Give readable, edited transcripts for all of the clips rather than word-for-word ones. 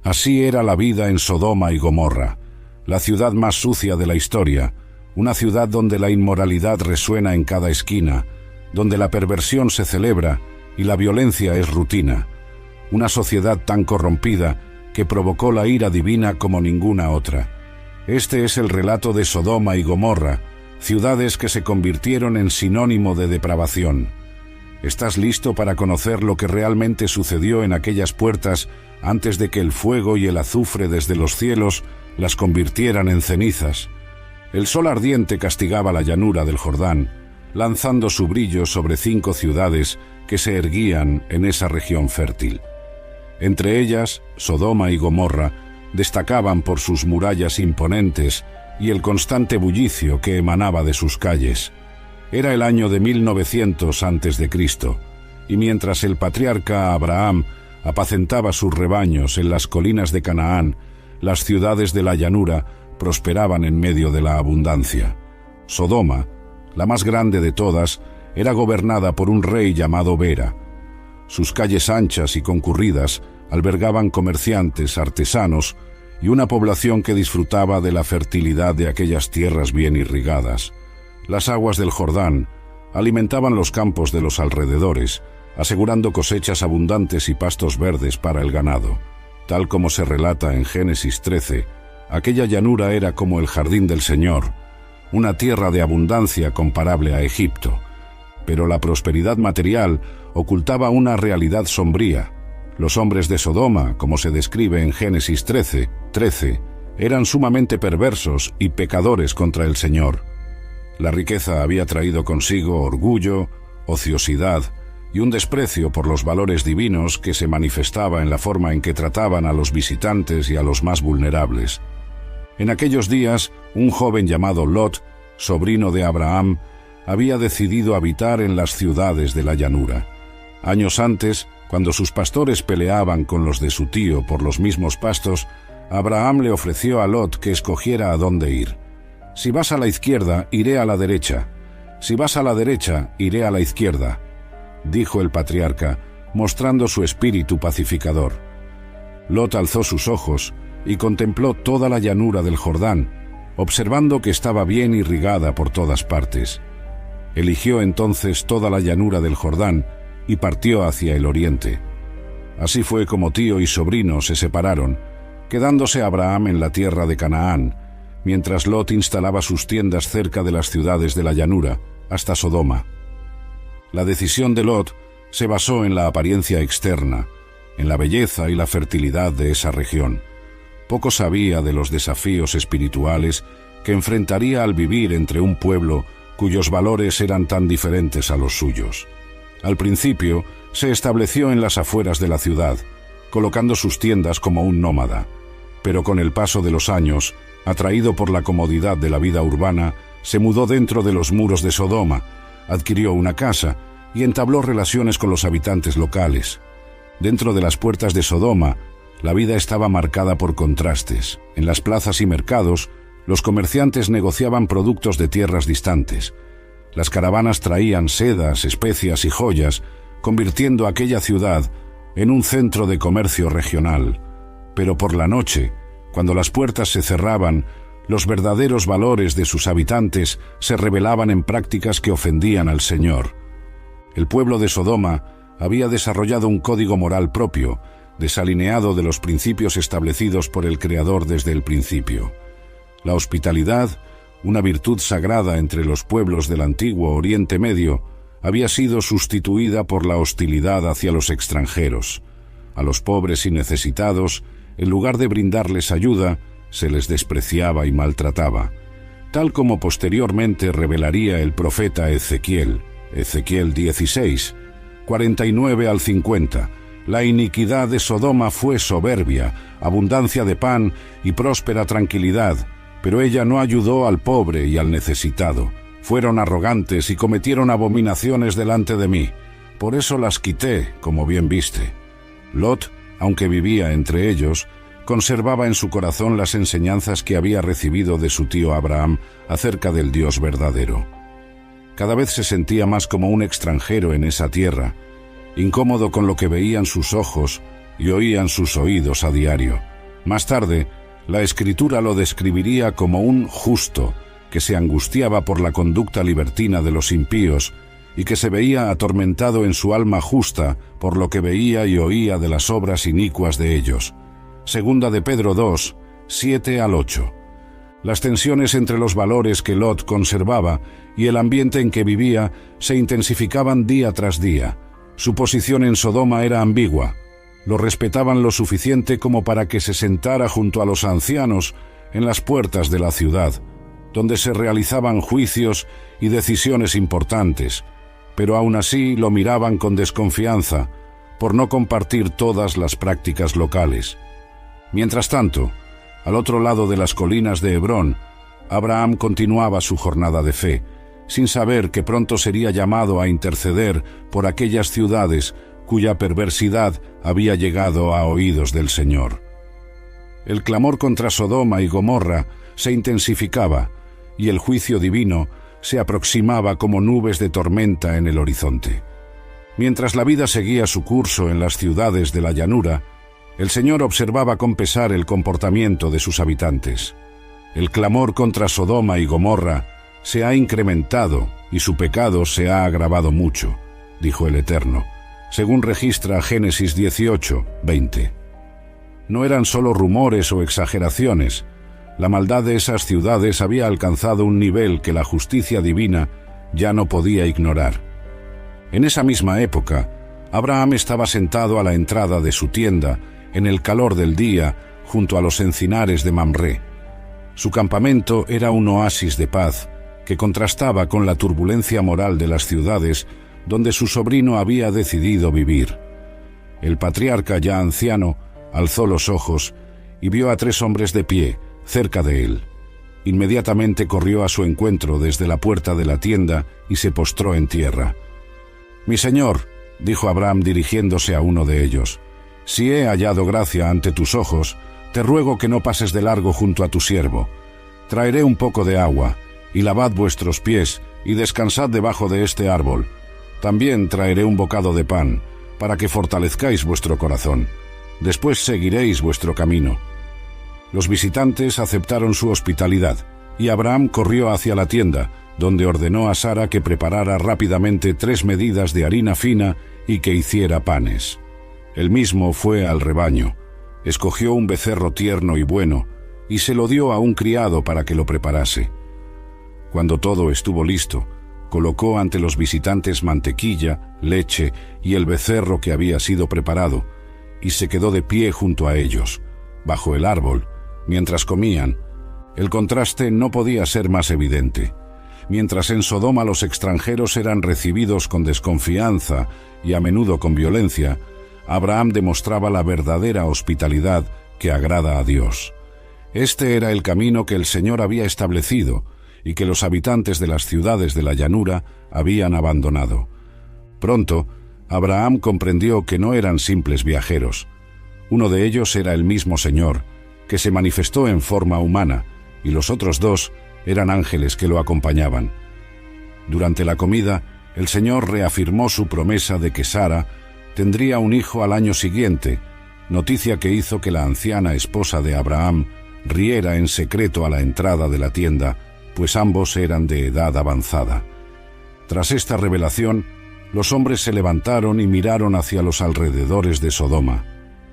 Así era la vida en Sodoma y Gomorra, la ciudad más sucia de la historia, una ciudad donde la inmoralidad resuena en cada esquina, donde la perversión se celebra y la violencia es rutina, una sociedad tan corrompida que provocó la ira divina como ninguna otra. Este es el relato de Sodoma y Gomorra, ciudades que se convirtieron en sinónimo de depravación. ¿Estás listo para conocer lo que realmente sucedió en aquellas puertas antes de que el fuego y el azufre desde los cielos las convirtieran en cenizas? El sol ardiente castigaba la llanura del Jordán, lanzando su brillo sobre 5 ciudades que se erguían en esa región fértil. Entre ellas, Sodoma y Gomorra destacaban por sus murallas imponentes y el constante bullicio que emanaba de sus calles. Era el año de 1900 a.C., y mientras el patriarca Abraham apacentaba sus rebaños en las colinas de Canaán, las ciudades de la llanura prosperaban en medio de la abundancia. Sodoma, la más grande de todas, era gobernada por un rey llamado Bera. Sus calles anchas y concurridas albergaban comerciantes, artesanos y una población que disfrutaba de la fertilidad de aquellas tierras bien irrigadas. Las aguas del Jordán alimentaban los campos de los alrededores, asegurando cosechas abundantes y pastos verdes para el ganado. Tal como se relata en Génesis 13, aquella llanura era como el jardín del Señor, una tierra de abundancia comparable a Egipto. Pero la prosperidad material ocultaba una realidad sombría. Los hombres de Sodoma, como se describe en Génesis 13, eran sumamente perversos y pecadores contra el Señor. La riqueza había traído consigo orgullo, ociosidad y un desprecio por los valores divinos que se manifestaba en la forma en que trataban a los visitantes y a los más vulnerables. En aquellos días, un joven llamado Lot, sobrino de Abraham, había decidido habitar en las ciudades de la llanura. Años antes, cuando sus pastores peleaban con los de su tío por los mismos pastos, Abraham le ofreció a Lot que escogiera a dónde ir. «Si vas a la izquierda, iré a la derecha. Si vas a la derecha, iré a la izquierda», dijo el patriarca, mostrando su espíritu pacificador. Lot alzó sus ojos y contempló toda la llanura del Jordán, observando que estaba bien irrigada por todas partes. Eligió entonces toda la llanura del Jordán y partió hacia el oriente. Así fue como tío y sobrino se separaron, quedándose Abraham en la tierra de Canaán, mientras Lot instalaba sus tiendas cerca de las ciudades de la llanura, hasta Sodoma. La decisión de Lot se basó en la apariencia externa, en la belleza y la fertilidad de esa región. Poco sabía de los desafíos espirituales que enfrentaría al vivir entre un pueblo cuyos valores eran tan diferentes a los suyos. Al principio, se estableció en las afueras de la ciudad, colocando sus tiendas como un nómada, pero con el paso de los años, atraído por la comodidad de la vida urbana, se mudó dentro de los muros de Sodoma, adquirió una casa y entabló relaciones con los habitantes locales. Dentro de las puertas de Sodoma, la vida estaba marcada por contrastes. En las plazas y mercados, los comerciantes negociaban productos de tierras distantes. Las caravanas traían sedas, especias y joyas, convirtiendo aquella ciudad en un centro de comercio regional. Pero por la noche, cuando las puertas se cerraban, los verdaderos valores de sus habitantes se revelaban en prácticas que ofendían al Señor. El pueblo de Sodoma había desarrollado un código moral propio, desalineado de los principios establecidos por el Creador desde el principio. La hospitalidad, una virtud sagrada entre los pueblos del antiguo Oriente Medio, había sido sustituida por la hostilidad hacia los extranjeros. A los pobres y necesitados, en lugar de brindarles ayuda, se les despreciaba y maltrataba, tal como posteriormente revelaría el profeta Ezequiel, Ezequiel 16, 49 al 50. La iniquidad de Sodoma fue soberbia, abundancia de pan y próspera tranquilidad, pero ella no ayudó al pobre y al necesitado. Fueron arrogantes y cometieron abominaciones delante de mí. Por eso las quité, como bien viste. Lot, aunque vivía entre ellos, conservaba en su corazón las enseñanzas que había recibido de su tío Abraham acerca del Dios verdadero. Cada vez se sentía más como un extranjero en esa tierra, incómodo con lo que veían sus ojos y oían sus oídos a diario. Más tarde, la Escritura lo describiría como un justo, que se angustiaba por la conducta libertina de los impíos y que se veía atormentado en su alma justa por lo que veía y oía de las obras inicuas de ellos. Segunda de Pedro 2, 7 al 8. Las tensiones entre los valores que Lot conservaba y el ambiente en que vivía se intensificaban día tras día. Su posición en Sodoma era ambigua. Lo respetaban lo suficiente como para que se sentara junto a los ancianos en las puertas de la ciudad, donde se realizaban juicios y decisiones importantes, pero aún así lo miraban con desconfianza por no compartir todas las prácticas locales. Mientras tanto, al otro lado de las colinas de Hebrón, Abraham continuaba su jornada de fe, sin saber que pronto sería llamado a interceder por aquellas ciudades cuya perversidad había llegado a oídos del Señor. El clamor contra Sodoma y Gomorra se intensificaba y el juicio divino se aproximaba como nubes de tormenta en el horizonte. Mientras la vida seguía su curso en las ciudades de la llanura, el Señor observaba con pesar el comportamiento de sus habitantes. El clamor contra Sodoma y Gomorra se ha incrementado y su pecado se ha agravado mucho, dijo el Eterno, según registra Génesis 18, 20. No eran solo rumores o exageraciones. La maldad de esas ciudades había alcanzado un nivel que la justicia divina ya no podía ignorar. En esa misma época, Abraham estaba sentado a la entrada de su tienda, en el calor del día, junto a los encinares de Mamré. Su campamento era un oasis de paz, que contrastaba con la turbulencia moral de las ciudades donde su sobrino había decidido vivir. El patriarca, ya anciano, alzó los ojos y vio a 3 hombres de pie, cerca de él. Inmediatamente corrió a su encuentro desde la puerta de la tienda y se postró en tierra. «Mi señor», dijo Abraham dirigiéndose a uno de ellos, «si he hallado gracia ante tus ojos, te ruego que no pases de largo junto a tu siervo. Traeré un poco de agua, y lavad vuestros pies, y descansad debajo de este árbol. También traeré un bocado de pan, para que fortalezcáis vuestro corazón. Después seguiréis vuestro camino». Los visitantes aceptaron su hospitalidad, y Abraham corrió hacia la tienda, donde ordenó a Sara que preparara rápidamente 3 medidas de harina fina y que hiciera panes. Él mismo fue al rebaño, escogió un becerro tierno y bueno, y se lo dio a un criado para que lo preparase. Cuando todo estuvo listo, colocó ante los visitantes mantequilla, leche y el becerro que había sido preparado, y se quedó de pie junto a ellos, bajo el árbol, mientras comían. El contraste no podía ser más evidente. Mientras en Sodoma los extranjeros eran recibidos con desconfianza y a menudo con violencia, Abraham demostraba la verdadera hospitalidad que agrada a Dios. Este era el camino que el Señor había establecido y que los habitantes de las ciudades de la llanura habían abandonado. Pronto, Abraham comprendió que no eran simples viajeros. Uno de ellos era el mismo Señor, que se manifestó en forma humana, y los otros 2 eran ángeles que lo acompañaban. Durante la comida, el Señor reafirmó su promesa de que Sara tendría un hijo al año siguiente, noticia que hizo que la anciana esposa de Abraham riera en secreto a la entrada de la tienda, pues ambos eran de edad avanzada. Tras esta revelación, los hombres se levantaron y miraron hacia los alrededores de Sodoma.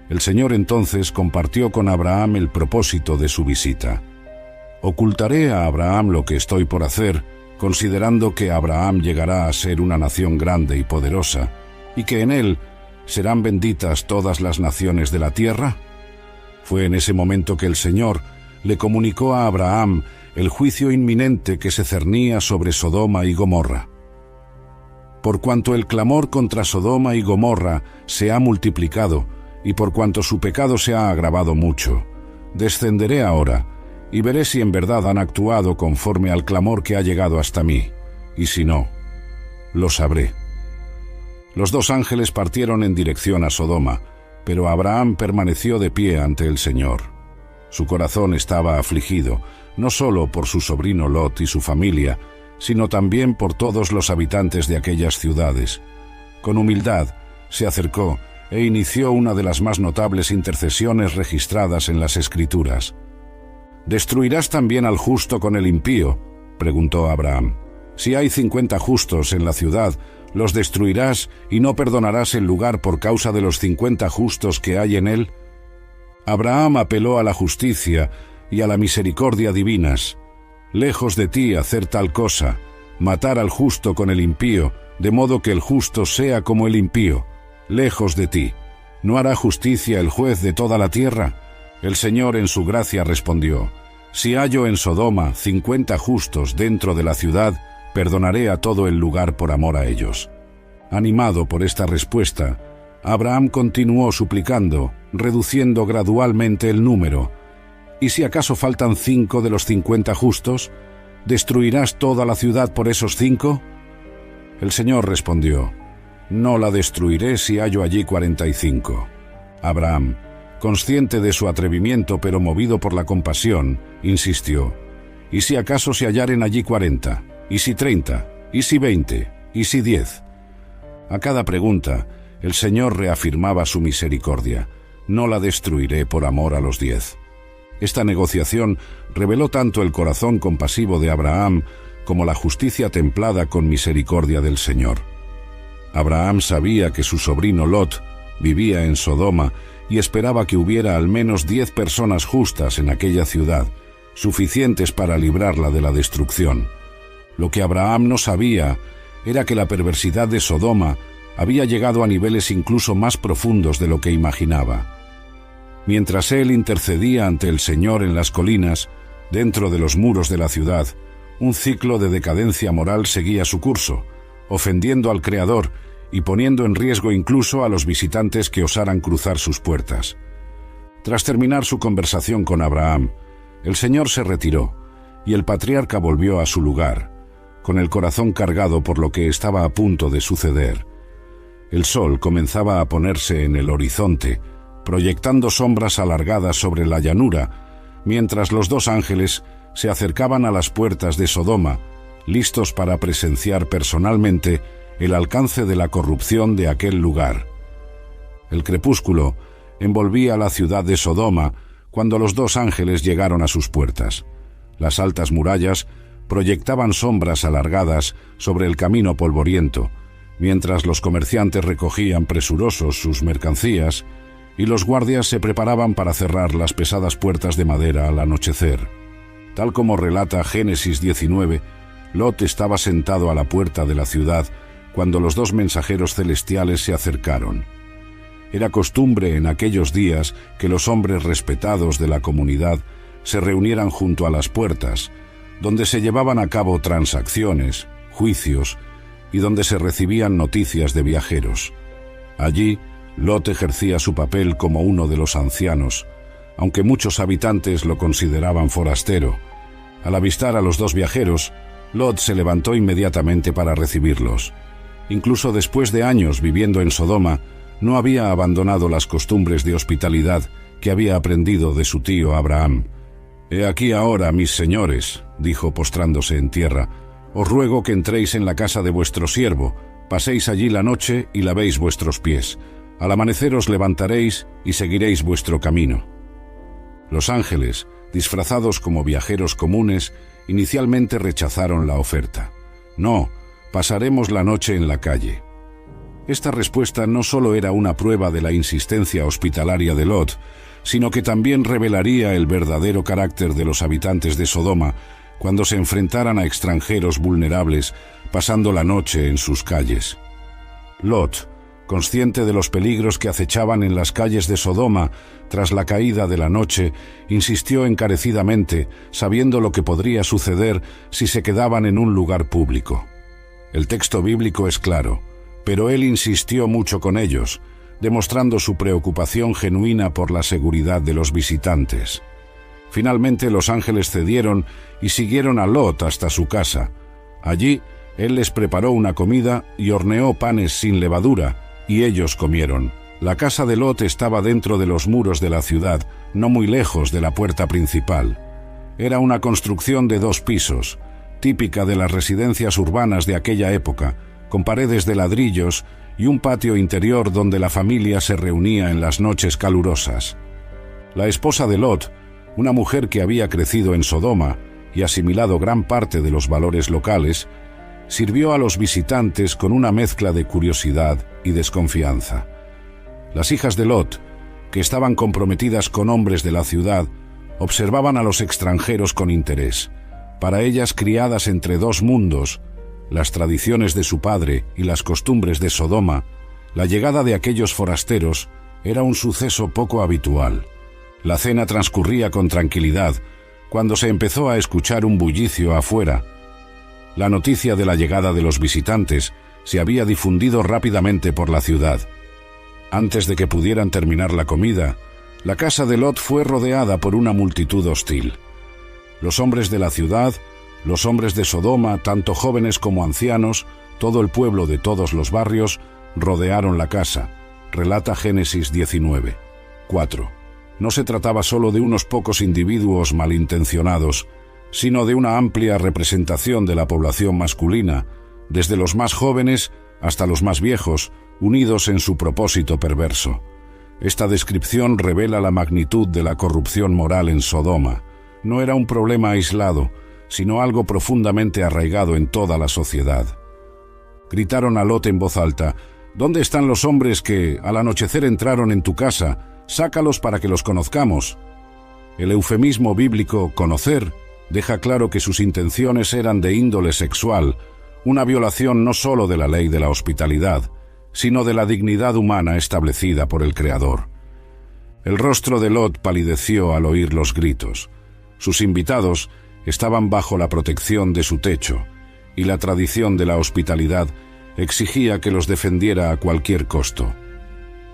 El Señor entonces compartió con Abraham el propósito de su visita. «Ocultaré a Abraham lo que estoy por hacer, considerando que Abraham llegará a ser una nación grande y poderosa, y que en él serán benditas todas las naciones de la tierra». Fue en ese momento que el Señor le comunicó a Abraham el juicio inminente que se cernía sobre Sodoma y Gomorra. Por cuanto el clamor contra Sodoma y Gomorra se ha multiplicado, y por cuanto su pecado se ha agravado mucho, descenderé ahora, y veré si en verdad han actuado conforme al clamor que ha llegado hasta mí, y si no, lo sabré. Los 2 ángeles partieron en dirección a Sodoma, pero Abraham permaneció de pie ante el Señor. Su corazón estaba afligido, no solo por su sobrino Lot y su familia, sino también por todos los habitantes de aquellas ciudades. Con humildad se acercó e inició una de las más notables intercesiones registradas en las Escrituras. ¿Destruirás también al justo con el impío?, preguntó Abraham. Si hay 50 justos en la ciudad, ¿los destruirás y no perdonarás el lugar por causa de los 50 justos que hay en él? Abraham apeló a la justicia y a la misericordia divinas. Lejos de ti hacer tal cosa, matar al justo con el impío, de modo que el justo sea como el impío. Lejos de ti. ¿No hará justicia el juez de toda la tierra? El Señor en su gracia respondió: si hallo en Sodoma 50 justos dentro de la ciudad, perdonaré a todo el lugar por amor a ellos. Animado por esta respuesta, Abraham continuó suplicando, reduciendo gradualmente el número. ¿Y si acaso faltan 5 de los 50 justos? ¿Destruirás toda la ciudad por esos 5? El Señor respondió: no la destruiré si hallo allí 45. Abraham, consciente de su atrevimiento pero movido por la compasión, insistió: ¿y si acaso se hallaren allí 40? ¿Y si 30? ¿Y si 20? ¿Y si 10? A cada pregunta, el Señor reafirmaba su misericordia: no la destruiré por amor a los 10. Esta negociación reveló tanto el corazón compasivo de Abraham como la justicia templada con misericordia del Señor. Abraham sabía que su sobrino Lot vivía en Sodoma y esperaba que hubiera al menos 10 personas justas en aquella ciudad, suficientes para librarla de la destrucción. Lo que Abraham no sabía era que la perversidad de Sodoma había llegado a niveles incluso más profundos de lo que imaginaba. Mientras él intercedía ante el Señor en las colinas, dentro de los muros de la ciudad, un ciclo de decadencia moral seguía su curso, ofendiendo al Creador y poniendo en riesgo incluso a los visitantes que osaran cruzar sus puertas. Tras terminar su conversación con Abraham, el Señor se retiró y el patriarca volvió a su lugar, con el corazón cargado por lo que estaba a punto de suceder. El sol comenzaba a ponerse en el horizonte, proyectando sombras alargadas sobre la llanura, mientras los 2 ángeles se acercaban a las puertas de Sodoma, listos para presenciar personalmente el alcance de la corrupción de aquel lugar. El crepúsculo envolvía la ciudad de Sodoma cuando los 2 ángeles llegaron a sus puertas. Las altas murallas proyectaban sombras alargadas sobre el camino polvoriento, mientras los comerciantes recogían presurosos sus mercancías y los guardias se preparaban para cerrar las pesadas puertas de madera al anochecer. Tal como relata Génesis 19, Lot estaba sentado a la puerta de la ciudad cuando los 2 mensajeros celestiales se acercaron. Era costumbre en aquellos días que los hombres respetados de la comunidad se reunieran junto a las puertas, donde se llevaban a cabo transacciones, juicios y donde se recibían noticias de viajeros. Allí, Lot ejercía su papel como uno de los ancianos, aunque muchos habitantes lo consideraban forastero. Al avistar a los 2 viajeros, Lot se levantó inmediatamente para recibirlos. Incluso después de años viviendo en Sodoma, no había abandonado las costumbres de hospitalidad que había aprendido de su tío Abraham. «He aquí ahora, mis señores», dijo postrándose en tierra, «os ruego que entréis en la casa de vuestro siervo, paséis allí la noche y lavéis vuestros pies. Al amanecer os levantaréis y seguiréis vuestro camino». Los ángeles, disfrazados como viajeros comunes, inicialmente rechazaron la oferta. «No, pasaremos la noche en la calle». Esta respuesta no solo era una prueba de la insistencia hospitalaria de Lot, sino que también revelaría el verdadero carácter de los habitantes de Sodoma cuando se enfrentaran a extranjeros vulnerables pasando la noche en sus calles. Lot, consciente de los peligros que acechaban en las calles de Sodoma tras la caída de la noche, insistió encarecidamente, sabiendo lo que podría suceder si se quedaban en un lugar público. El texto bíblico es claro, pero él insistió mucho con ellos, demostrando su preocupación genuina por la seguridad de los visitantes. Finalmente los ángeles cedieron y siguieron a Lot hasta su casa. Allí, él les preparó una comida y horneó panes sin levadura, y ellos comieron. La casa de Lot estaba dentro de los muros de la ciudad, no muy lejos de la puerta principal. Era una construcción de 2 pisos, típica de las residencias urbanas de aquella época, con paredes de ladrillos y un patio interior donde la familia se reunía en las noches calurosas. La esposa de Lot, una mujer que había crecido en Sodoma y asimilado gran parte de los valores locales, sirvió a los visitantes con una mezcla de curiosidad y desconfianza. Las hijas de Lot, que estaban comprometidas con hombres de la ciudad, observaban a los extranjeros con interés. Para ellas, criadas entre dos mundos, las tradiciones de su padre y las costumbres de Sodoma, la llegada de aquellos forasteros era un suceso poco habitual. La cena transcurría con tranquilidad cuando se empezó a escuchar un bullicio afuera. La noticia de la llegada de los visitantes se había difundido rápidamente por la ciudad. Antes de que pudieran terminar la comida, la casa de Lot fue rodeada por una multitud hostil. Los hombres de la ciudad, los hombres de Sodoma, tanto jóvenes como ancianos, todo el pueblo de todos los barrios, rodearon la casa, relata Génesis 19:4. No se trataba solo de unos pocos individuos malintencionados, sino de una amplia representación de la población masculina, desde los más jóvenes hasta los más viejos, unidos en su propósito perverso. Esta descripción revela la magnitud de la corrupción moral en Sodoma. No era un problema aislado, sino algo profundamente arraigado en toda la sociedad. Gritaron a Lot en voz alta: «¿Dónde están los hombres que al anochecer entraron en tu casa? Sácalos para que los conozcamos». El eufemismo bíblico «conocer» deja claro que sus intenciones eran de índole sexual, una violación no solo de la ley de la hospitalidad, sino de la dignidad humana establecida por el Creador. El rostro de Lot palideció al oír los gritos. Sus invitados estaban bajo la protección de su techo, y la tradición de la hospitalidad exigía que los defendiera a cualquier costo.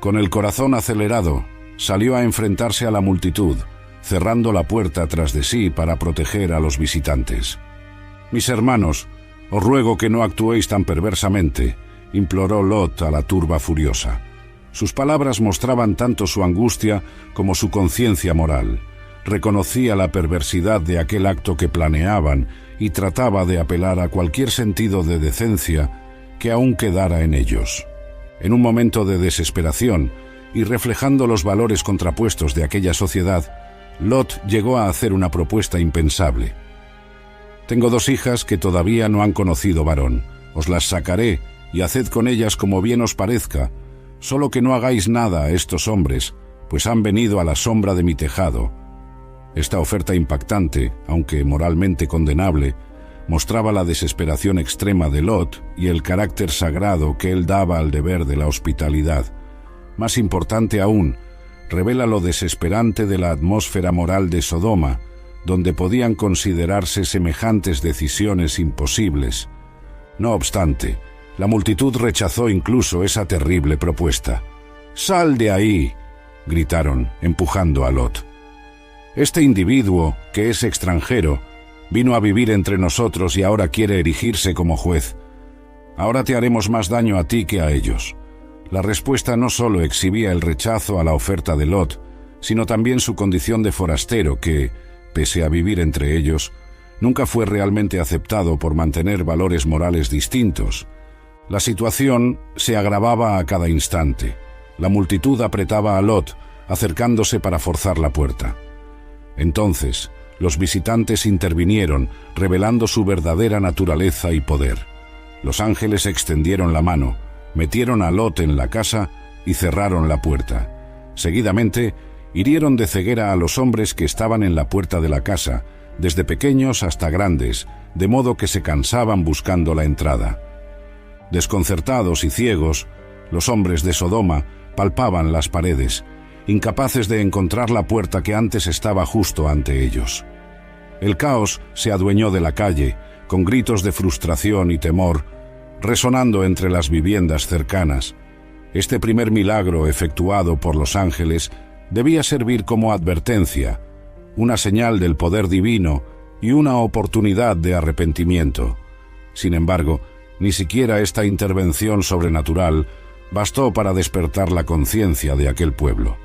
Con el corazón acelerado, salió a enfrentarse a la multitud, cerrando la puerta tras de sí para proteger a los visitantes. «Mis hermanos, os ruego que no actuéis tan perversamente», imploró Lot a la turba furiosa. Sus palabras mostraban tanto su angustia como su conciencia moral. Reconocía la perversidad de aquel acto que planeaban y trataba de apelar a cualquier sentido de decencia que aún quedara en ellos. En un momento de desesperación, y reflejando los valores contrapuestos de aquella sociedad, Lot llegó a hacer una propuesta impensable. «Tengo 2 hijas que todavía no han conocido varón. Os las sacaré y haced con ellas como bien os parezca, solo que no hagáis nada a estos hombres, pues han venido a la sombra de mi tejado». Esta oferta impactante, aunque moralmente condenable, mostraba la desesperación extrema de Lot y el carácter sagrado que él daba al deber de la hospitalidad. Más importante aún, revela lo desesperante de la atmósfera moral de Sodoma, donde podían considerarse semejantes decisiones imposibles. No obstante, la multitud rechazó incluso esa terrible propuesta. «¡Sal de ahí!», gritaron, empujando a Lot. «Este individuo, que es extranjero, vino a vivir entre nosotros y ahora quiere erigirse como juez. Ahora te haremos más daño a ti que a ellos». La respuesta no solo exhibía el rechazo a la oferta de Lot, sino también su condición de forastero que, pese a vivir entre ellos, nunca fue realmente aceptado por mantener valores morales distintos. La situación se agravaba a cada instante. La multitud apretaba a Lot, acercándose para forzar la puerta. Entonces, los visitantes intervinieron, revelando su verdadera naturaleza y poder. Los ángeles extendieron la mano, metieron a Lot en la casa y cerraron la puerta. Seguidamente, hirieron de ceguera a los hombres que estaban en la puerta de la casa, desde pequeños hasta grandes, de modo que se cansaban buscando la entrada. Desconcertados y ciegos, los hombres de Sodoma palpaban las paredes, incapaces de encontrar la puerta que antes estaba justo ante ellos. El caos se adueñó de la calle, con gritos de frustración y temor, resonando entre las viviendas cercanas. Este primer milagro efectuado por los ángeles debía servir como advertencia, una señal del poder divino y una oportunidad de arrepentimiento. Sin embargo, ni siquiera esta intervención sobrenatural bastó para despertar la conciencia de aquel pueblo.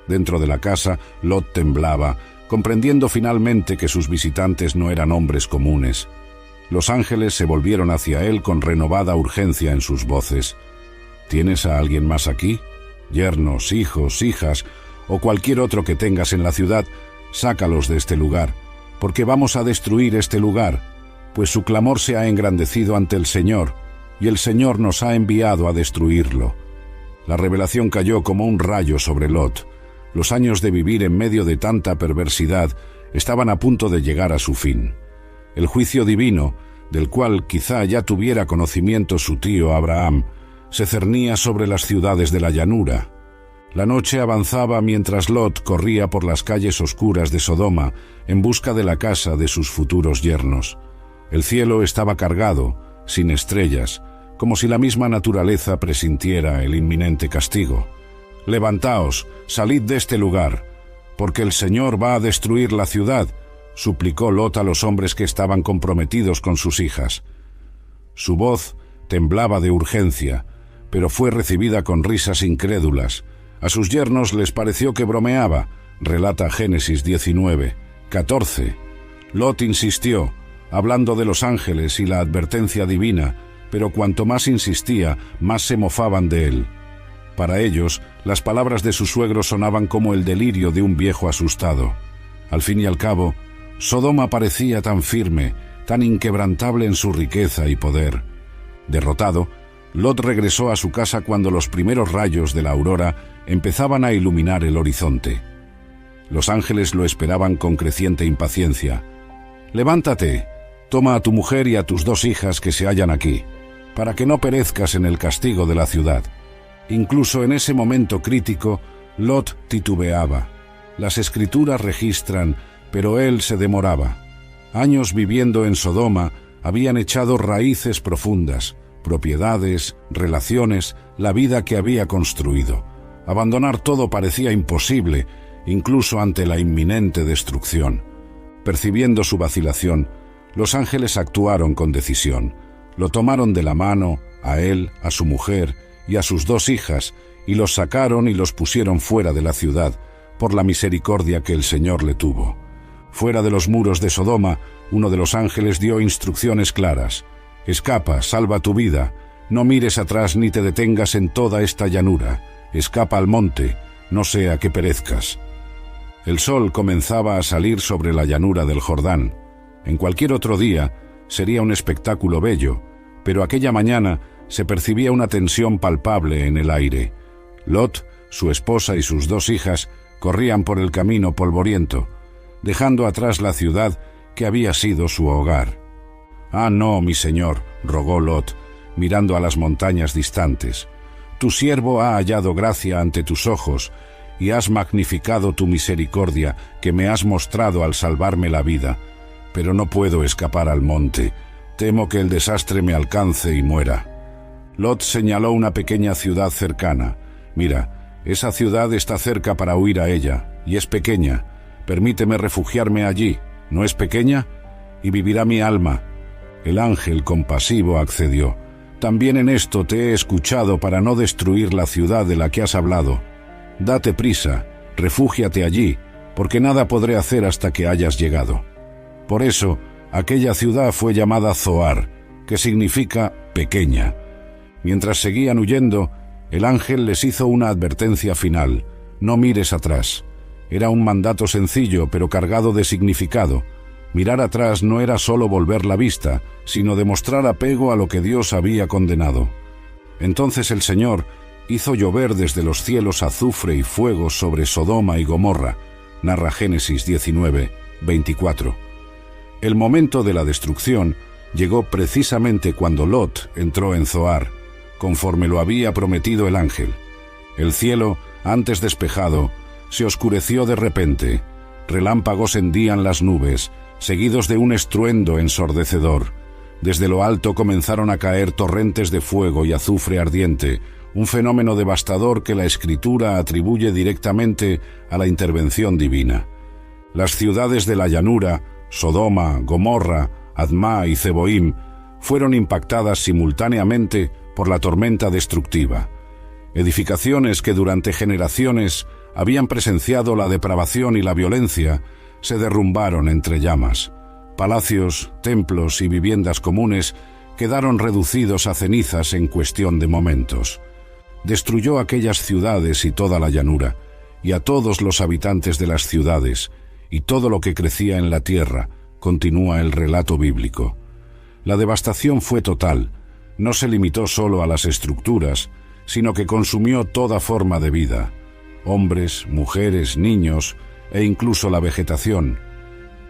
Dentro de la casa, Lot temblaba, comprendiendo finalmente que sus visitantes no eran hombres comunes. Los ángeles se volvieron hacia él con renovada urgencia en sus voces. ¿Tienes a alguien más aquí? Yernos, hijos, hijas, o cualquier otro que tengas en la ciudad, sácalos de este lugar, porque vamos a destruir este lugar, pues su clamor se ha engrandecido ante el Señor, y el Señor nos ha enviado a destruirlo. La revelación cayó como un rayo sobre Lot. Los años de vivir en medio de tanta perversidad estaban a punto de llegar a su fin. El juicio divino, del cual quizá ya tuviera conocimiento su tío Abraham, se cernía sobre las ciudades de la llanura. La noche avanzaba mientras Lot corría por las calles oscuras de Sodoma en busca de la casa de sus futuros yernos. El cielo estaba cargado, sin estrellas, como si la misma naturaleza presintiera el inminente castigo. «Levantaos, salid de este lugar, porque el Señor va a destruir la ciudad», suplicó Lot a los hombres que estaban comprometidos con sus hijas. Su voz temblaba de urgencia, pero fue recibida con risas incrédulas. A sus yernos les pareció que bromeaba, relata Génesis 19:14. Lot insistió, hablando de los ángeles y la advertencia divina, pero cuanto más insistía, más se mofaban de él. Para ellos, las palabras de su suegro sonaban como el delirio de un viejo asustado. Al fin y al cabo, Sodoma parecía tan firme, tan inquebrantable en su riqueza y poder. Derrotado, Lot regresó a su casa cuando los primeros rayos de la aurora empezaban a iluminar el horizonte. Los ángeles lo esperaban con creciente impaciencia. «Levántate, toma a tu mujer y a tus 2 hijas que se hallan aquí, para que no perezcas en el castigo de la ciudad». Incluso en ese momento crítico, Lot titubeaba. Las escrituras registran, pero él se demoraba. Años viviendo en Sodoma habían echado raíces profundas, propiedades, relaciones, la vida que había construido. Abandonar todo parecía imposible, incluso ante la inminente destrucción. Percibiendo su vacilación, los ángeles actuaron con decisión. Lo tomaron de la mano, a él, a su mujer y a sus 2 hijas, y los sacaron y los pusieron fuera de la ciudad, por la misericordia que el Señor le tuvo. Fuera de los muros de Sodoma, uno de los ángeles dio instrucciones claras. «Escapa, salva tu vida, no mires atrás ni te detengas en toda esta llanura, escapa al monte, no sea que perezcas». El sol comenzaba a salir sobre la llanura del Jordán. En cualquier otro día sería un espectáculo bello, pero aquella mañana se percibía una tensión palpable en el aire. Lot, su esposa y sus 2 hijas corrían por el camino polvoriento, dejando atrás la ciudad que había sido su hogar. «Ah, no, mi señor», rogó Lot, mirando a las montañas distantes. «Tu siervo ha hallado gracia ante tus ojos, y has magnificado tu misericordia que me has mostrado al salvarme la vida. Pero no puedo escapar al monte. Temo que el desastre me alcance y muera». Lot señaló una pequeña ciudad cercana. «Mira, esa ciudad está cerca para huir a ella, y es pequeña. Permíteme refugiarme allí. ¿No es pequeña? Y vivirá mi alma». El ángel compasivo accedió. «También en esto te he escuchado para no destruir la ciudad de la que has hablado. Date prisa, refúgiate allí, porque nada podré hacer hasta que hayas llegado». Por eso, aquella ciudad fue llamada Zoar, que significa pequeña. Mientras seguían huyendo, el ángel les hizo una advertencia final: «No mires atrás». Era un mandato sencillo, pero cargado de significado. Mirar atrás no era solo volver la vista, sino demostrar apego a lo que Dios había condenado. Entonces el Señor hizo llover desde los cielos azufre y fuego sobre Sodoma y Gomorra, narra Génesis 19:24. El momento de la destrucción llegó precisamente cuando Lot entró en Zoar, conforme lo había prometido el ángel. El cielo, antes despejado, se oscureció de repente. Relámpagos hendían las nubes, seguidos de un estruendo ensordecedor. Desde lo alto comenzaron a caer torrentes de fuego y azufre ardiente, un fenómeno devastador que la Escritura atribuye directamente a la intervención divina. Las ciudades de la llanura, Sodoma, Gomorra, Admá y Zeboim, fueron impactadas simultáneamente por la tormenta destructiva. Edificaciones que durante generaciones habían presenciado la depravación y la violencia se derrumbaron entre llamas. Palacios, templos y viviendas comunes quedaron reducidos a cenizas en cuestión de momentos. destruyó aquellas ciudades y toda la llanura, y a todos los habitantes de las ciudades, y todo lo que crecía en la tierra, continúa el relato bíblico. La devastación fue total, no se limitó solo a las estructuras, sino que consumió toda forma de vida, hombres, mujeres, niños e incluso la vegetación.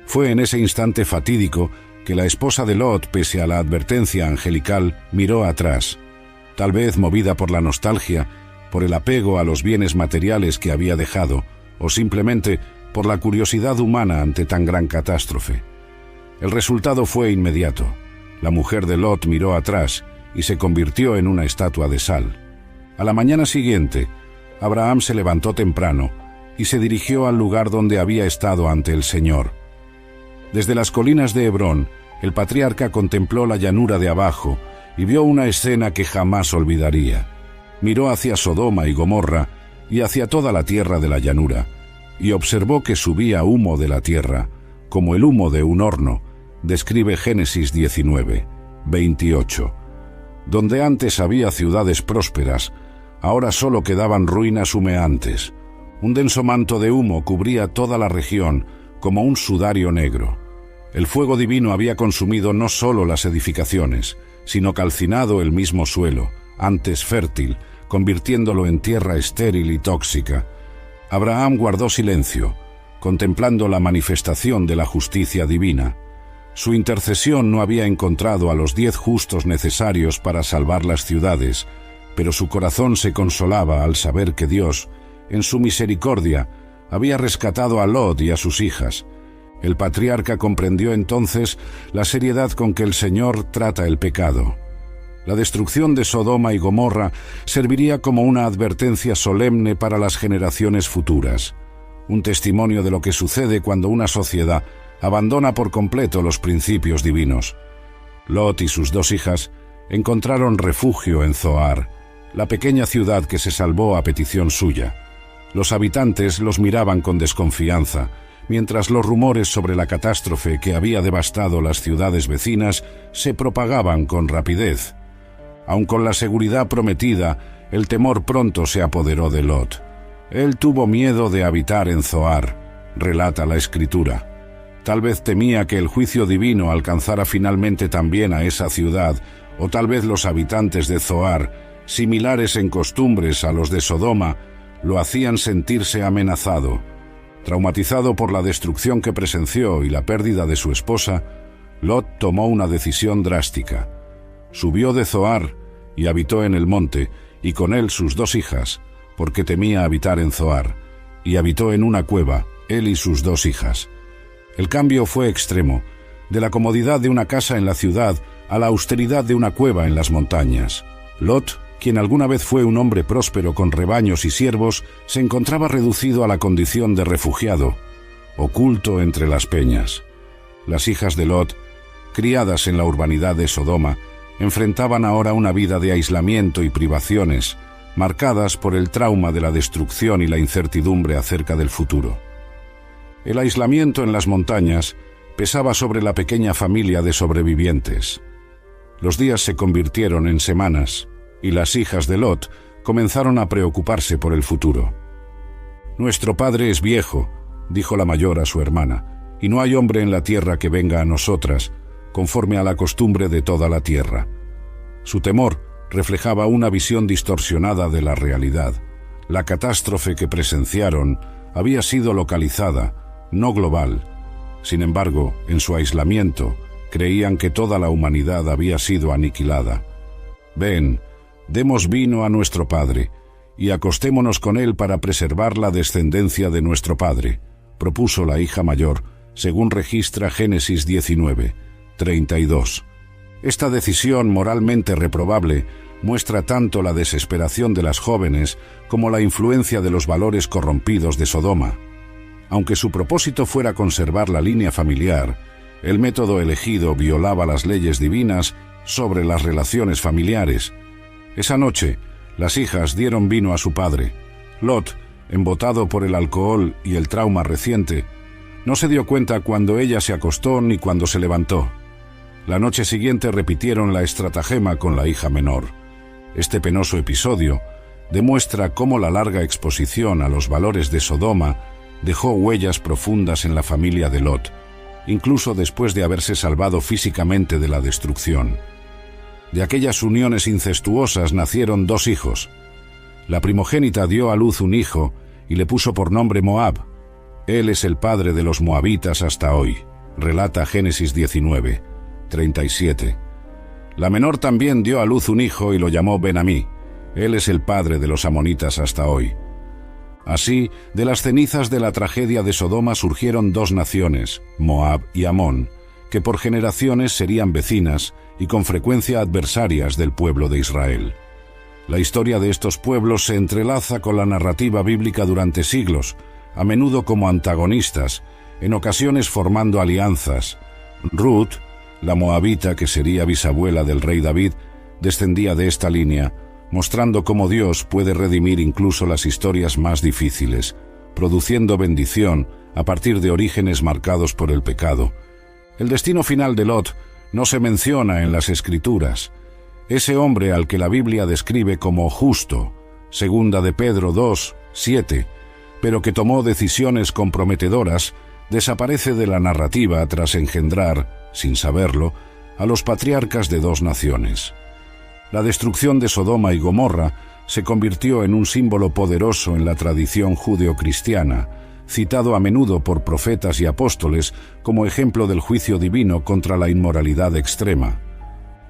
Fue en ese instante fatídico que la esposa de Lot, pese a la advertencia angelical, miró atrás, tal vez movida por la nostalgia, por el apego a los bienes materiales que había dejado, o simplemente por la curiosidad humana ante tan gran catástrofe. El resultado fue inmediato. La mujer de Lot miró atrás y se convirtió en una estatua de sal. A la mañana siguiente, Abraham se levantó temprano y se dirigió al lugar donde había estado ante el Señor. Desde las colinas de Hebrón, el patriarca contempló la llanura de abajo y vio una escena que jamás olvidaría. Miró hacia Sodoma y Gomorra y hacia toda la tierra de la llanura, y observó que subía humo de la tierra, como el humo de un horno, describe Génesis 19, 28. Donde antes había ciudades prósperas, ahora solo quedaban ruinas humeantes. Un denso manto de humo cubría toda la región como un sudario negro. El fuego divino había consumido no solo las edificaciones, sino calcinado el mismo suelo, antes fértil, convirtiéndolo en tierra estéril y tóxica. Abraham guardó silencio, contemplando la manifestación de la justicia divina. Su intercesión no había encontrado a los 10 justos necesarios para salvar las ciudades, pero su corazón se consolaba al saber que Dios, en su misericordia, había rescatado a Lot y a sus hijas. El patriarca comprendió entonces la seriedad con que el Señor trata el pecado. La destrucción de Sodoma y Gomorra serviría como una advertencia solemne para las generaciones futuras, un testimonio de lo que sucede cuando una sociedad abandona por completo los principios divinos. Lot y sus 2 hijas encontraron refugio en Zoar, la pequeña ciudad que se salvó a petición suya. Los habitantes los miraban con desconfianza, mientras los rumores sobre la catástrofe que había devastado las ciudades vecinas se propagaban con rapidez. Aun con la seguridad prometida, el temor pronto se apoderó de Lot. Él tuvo miedo de habitar en Zoar, relata la Escritura. Tal vez temía que el juicio divino alcanzara finalmente también a esa ciudad, o tal vez los habitantes de Zoar, similares en costumbres a los de Sodoma, lo hacían sentirse amenazado. Traumatizado por la destrucción que presenció y la pérdida de su esposa, Lot tomó una decisión drástica. Subió de Zoar y habitó en el monte, y con él sus 2 hijas, porque temía habitar en Zoar, y habitó en una cueva, él y sus 2 hijas. El cambio fue extremo, de la comodidad de una casa en la ciudad a la austeridad de una cueva en las montañas. Lot, quien alguna vez fue un hombre próspero con rebaños y siervos, se encontraba reducido a la condición de refugiado, oculto entre las peñas. Las hijas de Lot, criadas en la urbanidad de Sodoma, enfrentaban ahora una vida de aislamiento y privaciones, marcadas por el trauma de la destrucción y la incertidumbre acerca del futuro. El aislamiento en las montañas pesaba sobre la pequeña familia de sobrevivientes. Los días se convirtieron en semanas, y las hijas de Lot comenzaron a preocuparse por el futuro. «Nuestro padre es viejo», dijo la mayor a su hermana, «y no hay hombre en la tierra que venga a nosotras, conforme a la costumbre de toda la tierra». Su temor reflejaba una visión distorsionada de la realidad. La catástrofe que presenciaron había sido localizada, no global. Sin embargo, en su aislamiento, creían que toda la humanidad había sido aniquilada. «Ven, demos vino a nuestro padre, y acostémonos con él para preservar la descendencia de nuestro padre», propuso la hija mayor, según registra Génesis 19, 32. Esta decisión moralmente reprobable muestra tanto la desesperación de las jóvenes como la influencia de los valores corrompidos de Sodoma. Aunque su propósito fuera conservar la línea familiar, el método elegido violaba las leyes divinas sobre las relaciones familiares. Esa noche, las hijas dieron vino a su padre. Lot, embotado por el alcohol y el trauma reciente, no se dio cuenta cuando ella se acostó ni cuando se levantó. La noche siguiente repitieron la estratagema con la hija menor. Este penoso episodio demuestra cómo la larga exposición a los valores de Sodoma dejó huellas profundas en la familia de Lot, incluso después de haberse salvado físicamente de la destrucción. De aquellas uniones incestuosas nacieron 2 hijos. La primogénita dio a luz un hijo y le puso por nombre Moab. Él es el padre de los moabitas hasta hoy, relata Génesis 19, 37. La menor también dio a luz un hijo y lo llamó Ben-Amí. Él es el padre de los amonitas hasta hoy. Así, de las cenizas de la tragedia de Sodoma surgieron 2 naciones, Moab y Amón, que por generaciones serían vecinas y con frecuencia adversarias del pueblo de Israel. La historia de estos pueblos se entrelaza con la narrativa bíblica durante siglos, a menudo como antagonistas, en ocasiones formando alianzas. Ruth, la moabita que sería bisabuela del rey David, descendía de esta línea, mostrando cómo Dios puede redimir incluso las historias más difíciles, produciendo bendición a partir de orígenes marcados por el pecado. El destino final de Lot no se menciona en las Escrituras. Ese hombre al que la Biblia describe como justo, segunda de Pedro 2, 7, pero que tomó decisiones comprometedoras, desaparece de la narrativa tras engendrar, sin saberlo, a los patriarcas de 2 naciones. La destrucción de Sodoma y Gomorra se convirtió en un símbolo poderoso en la tradición judeocristiana, citado a menudo por profetas y apóstoles como ejemplo del juicio divino contra la inmoralidad extrema.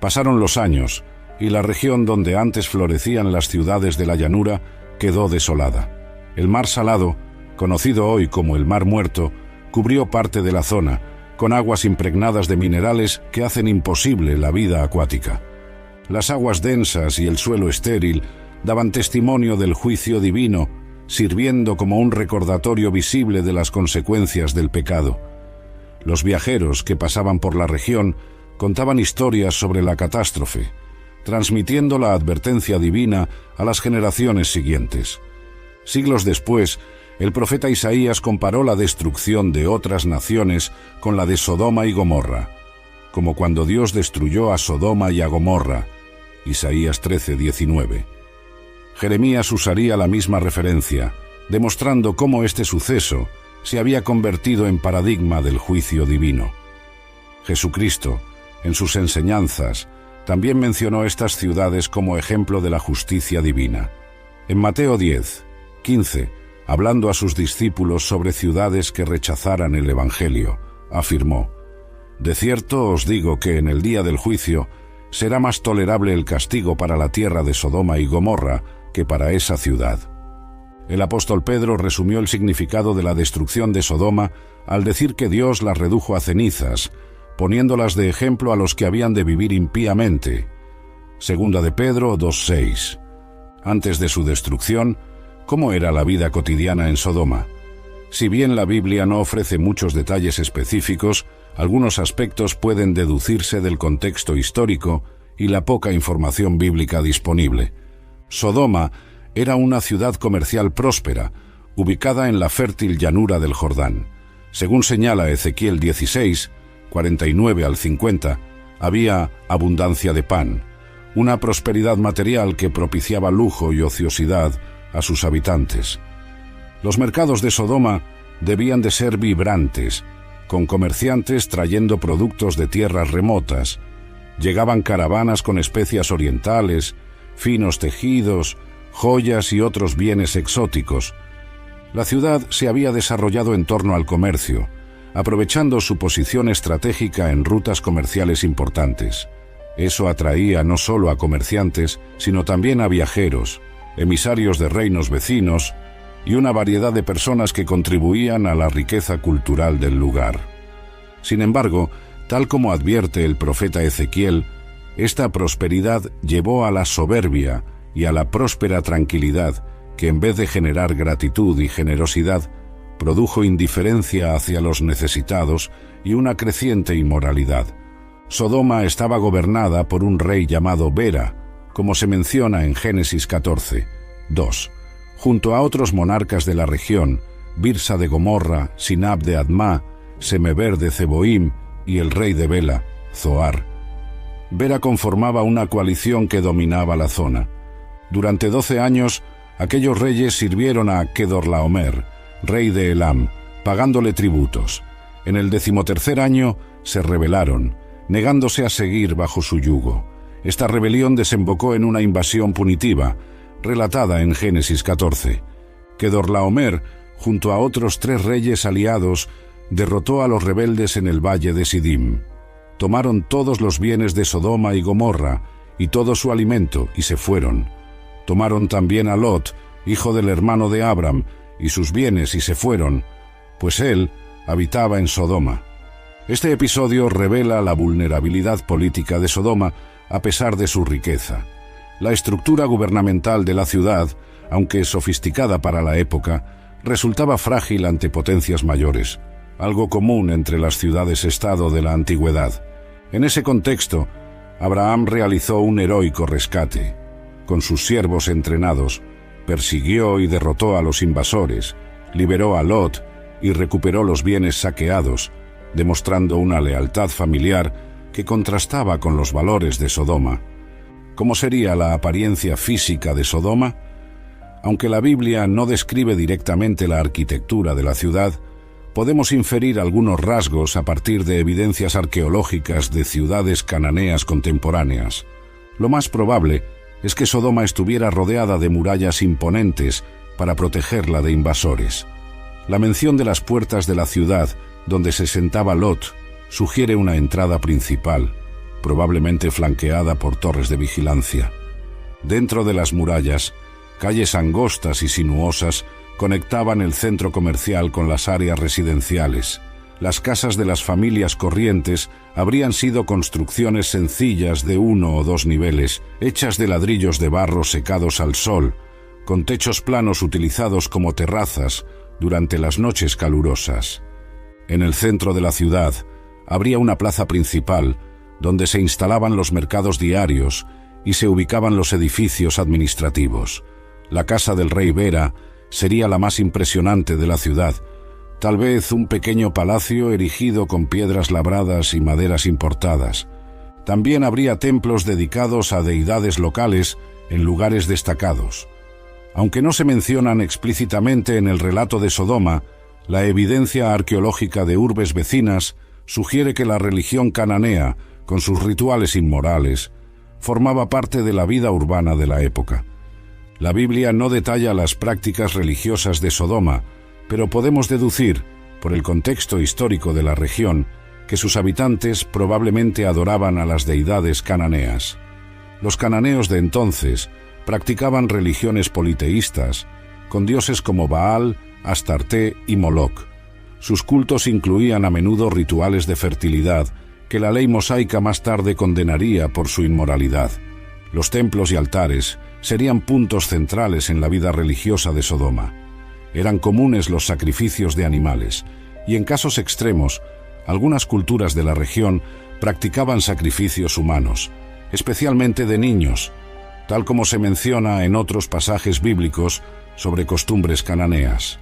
Pasaron los años, y la región donde antes florecían las ciudades de la llanura quedó desolada. El mar Salado, conocido hoy como el Mar Muerto, cubrió parte de la zona, con aguas impregnadas de minerales que hacen imposible la vida acuática. Las aguas densas y el suelo estéril daban testimonio del juicio divino, sirviendo como un recordatorio visible de las consecuencias del pecado. Los viajeros que pasaban por la región contaban historias sobre la catástrofe, transmitiendo la advertencia divina a las generaciones siguientes. Siglos después, el profeta Isaías comparó la destrucción de otras naciones con la de Sodoma y Gomorra, como cuando Dios destruyó a Sodoma y a Gomorra, Isaías 13:19. Jeremías usaría la misma referencia, demostrando cómo este suceso se había convertido en paradigma del juicio divino. Jesucristo, en sus enseñanzas, también mencionó estas ciudades como ejemplo de la justicia divina. En Mateo 10:15, hablando a sus discípulos sobre ciudades que rechazaran el Evangelio, afirmó: «De cierto os digo que en el día del juicio será más tolerable el castigo para la tierra de Sodoma y Gomorra que para esa ciudad». El apóstol Pedro resumió el significado de la destrucción de Sodoma al decir que Dios las redujo a cenizas, poniéndolas de ejemplo a los que habían de vivir impíamente. Segunda de Pedro 2:6. Antes de su destrucción, ¿cómo era la vida cotidiana en Sodoma? Si bien la Biblia no ofrece muchos detalles específicos, algunos aspectos pueden deducirse del contexto histórico y la poca información bíblica disponible. Sodoma era una ciudad comercial próspera, ubicada en la fértil llanura del Jordán. Según señala Ezequiel 16, 49 al 50, había abundancia de pan, una prosperidad material que propiciaba lujo y ociosidad a sus habitantes. Los mercados de Sodoma debían de ser vibrantes, con comerciantes trayendo productos de tierras remotas. Llegaban caravanas con especias orientales, finos tejidos, joyas y otros bienes exóticos. La ciudad se había desarrollado en torno al comercio, aprovechando su posición estratégica en rutas comerciales importantes. Eso atraía no solo a comerciantes, sino también a viajeros, emisarios de reinos vecinos y una variedad de personas que contribuían a la riqueza cultural del lugar. Sin embargo, tal como advierte el profeta Ezequiel, esta prosperidad llevó a la soberbia y a la próspera tranquilidad que, en vez de generar gratitud y generosidad, produjo indiferencia hacia los necesitados y una creciente inmoralidad. Sodoma estaba gobernada por un rey llamado Bera, como se menciona en Génesis 14:2, junto a otros monarcas de la región, Birsa de Gomorra, Sinab de Admá, Semeber de Zeboim y el rey de Bela, Zoar. Bera conformaba una coalición que dominaba la zona. Durante 12 años, aquellos reyes sirvieron a Kedorlaomer, rey de Elam, pagándole tributos. En el 13º año se rebelaron, negándose a seguir bajo su yugo. Esta rebelión desembocó en una invasión punitiva, relatada en Génesis 14. Kedorlaomer, junto a otros 3 reyes aliados, derrotó a los rebeldes en el valle de Sidim. Tomaron todos los bienes de Sodoma y Gomorra y todo su alimento y se fueron. Tomaron también a Lot, hijo del hermano de Abram, y sus bienes y se fueron, pues él habitaba en Sodoma. Este episodio revela la vulnerabilidad política de Sodoma a pesar de su riqueza. La estructura gubernamental de la ciudad, aunque sofisticada para la época, resultaba frágil ante potencias mayores, algo común entre las ciudades-estado de la antigüedad. En ese contexto, Abraham realizó un heroico rescate. Con sus siervos entrenados, persiguió y derrotó a los invasores, liberó a Lot y recuperó los bienes saqueados, demostrando una lealtad familiar que contrastaba con los valores de Sodoma. ¿Cómo sería la apariencia física de Sodoma? Aunque la Biblia no describe directamente la arquitectura de la ciudad, podemos inferir algunos rasgos a partir de evidencias arqueológicas de ciudades cananeas contemporáneas. Lo más probable es que Sodoma estuviera rodeada de murallas imponentes para protegerla de invasores. La mención de las puertas de la ciudad, donde se sentaba Lot, sugiere una entrada principal, probablemente flanqueada por torres de vigilancia. Dentro de las murallas, calles angostas y sinuosas conectaban el centro comercial con las áreas residenciales. Las casas de las familias corrientes habrían sido construcciones sencillas de 1 o 2 niveles, hechas de ladrillos de barro secados al sol, con techos planos utilizados como terrazas durante las noches calurosas. En el centro de la ciudad habría una plaza principal, donde se instalaban los mercados diarios y se ubicaban los edificios administrativos. La casa del rey Bera sería la más impresionante de la ciudad, tal vez un pequeño palacio erigido con piedras labradas y maderas importadas. También habría templos dedicados a deidades locales en lugares destacados. Aunque no se mencionan explícitamente en el relato de Sodoma, la evidencia arqueológica de urbes vecinas sugiere que la religión cananea, con sus rituales inmorales, formaba parte de la vida urbana de la época. La Biblia no detalla las prácticas religiosas de Sodoma, pero podemos deducir, por el contexto histórico de la región, que sus habitantes probablemente adoraban a las deidades cananeas. Los cananeos de entonces practicaban religiones politeístas, con dioses como Baal, Astarte y Moloc. Sus cultos incluían a menudo rituales de fertilidad, que la ley mosaica más tarde condenaría por su inmoralidad. Los templos y altares serían puntos centrales en la vida religiosa de Sodoma. Eran comunes los sacrificios de animales, y en casos extremos, algunas culturas de la región practicaban sacrificios humanos, especialmente de niños, tal como se menciona en otros pasajes bíblicos sobre costumbres cananeas.